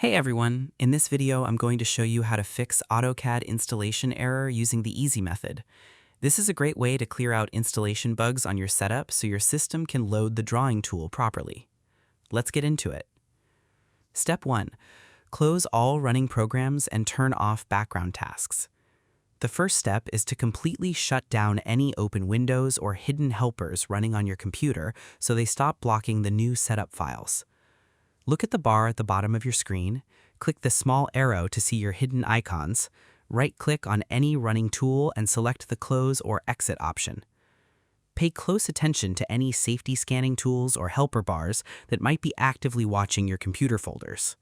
Hey everyone, in this video I'm going to show you how to fix AutoCAD installation error using the easy method. This is a great way to clear out installation bugs on your setup so your system can load the drawing tool properly. Let's get into it. Step 1. Close all running programs and turn off background tasks. The first step is to completely shut down any open windows or hidden helpers running on your computer so they stop blocking the new setup files. Look at the bar at the bottom of your screen, click the small arrow to see your hidden icons, right-click on any running tool and select the Close or Exit option. Pay close attention to any safety scanning tools or helper bars that might be actively watching your computer folders.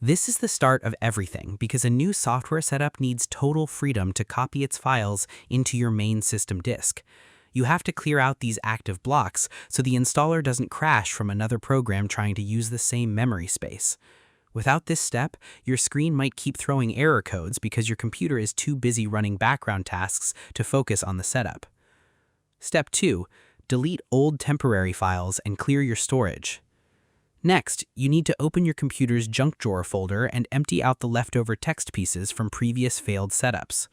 This is the start of everything because a new software setup needs total freedom to copy its files into your main system disk. You have to clear out these active blocks so the installer doesn't crash from another program trying to use the same memory space. Without this step, your screen might keep throwing error codes because your computer is too busy running background tasks to focus on the setup. Step 2. Delete old temporary files and clear your storage. Next, you need to open your computer's junk drawer folder and empty out the leftover text pieces from previous failed setups.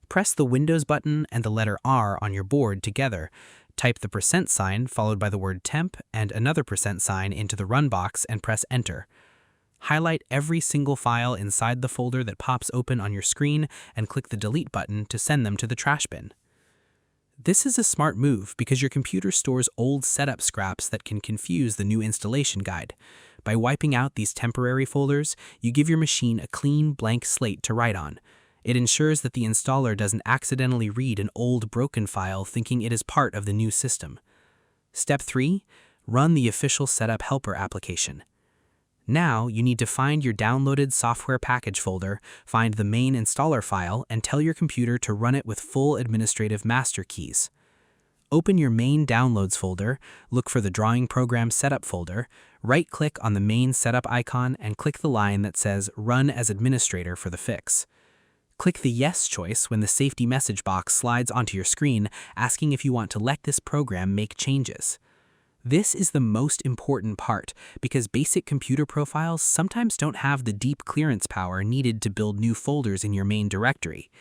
Press the Windows button and the letter R on your board together. Type the % followed by the word temp and another % into the run box and press enter. Highlight every single file inside the folder that pops open on your screen and click the delete button to send them to the trash bin. This is a smart move because your computer stores old setup scraps that can confuse the new installation guide. By wiping out these temporary folders, you give your machine a clean, blank slate to write on. It ensures that the installer doesn't accidentally read an old broken file thinking it is part of the new system. Step 3. Run the official Setup Helper application. Now, you need to find your downloaded software package folder, find the main installer file, and tell your computer to run it with full administrative master keys. Open your main downloads folder, look for the Drawing Program Setup folder, right-click on the main setup icon, and click the line that says Run as Administrator for the fix. Click the Yes choice when the safety message box slides onto your screen asking if you want to let this program make changes. This is the most important part because basic computer profiles sometimes don't have the deep clearance power needed to build new folders in your main directory.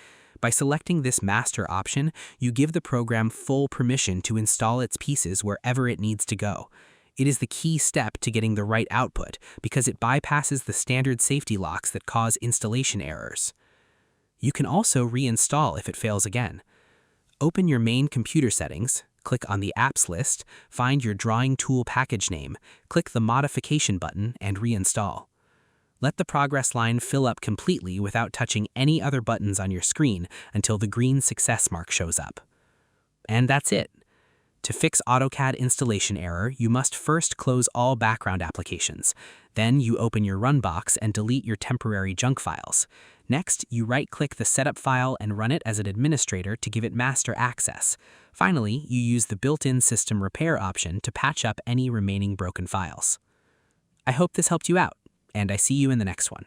By selecting this master option, you give the program full permission to install its pieces wherever it needs to go. It is the key step to getting the right output because it bypasses the standard safety locks that cause installation errors. You can also reinstall if it fails again. Open your main computer settings, click on the Apps list, find your drawing tool package name, click the Modification button, and reinstall. Let the progress line fill up completely without touching any other buttons on your screen until the green success mark shows up. And that's it. To fix AutoCAD installation error, you must first close all background applications. Then you open your run box and delete your temporary junk files. Next, you right-click the setup file and run it as an administrator to give it master access. Finally, you use the built-in system repair option to patch up any remaining broken files. I hope this helped you out, and I see you in the next one.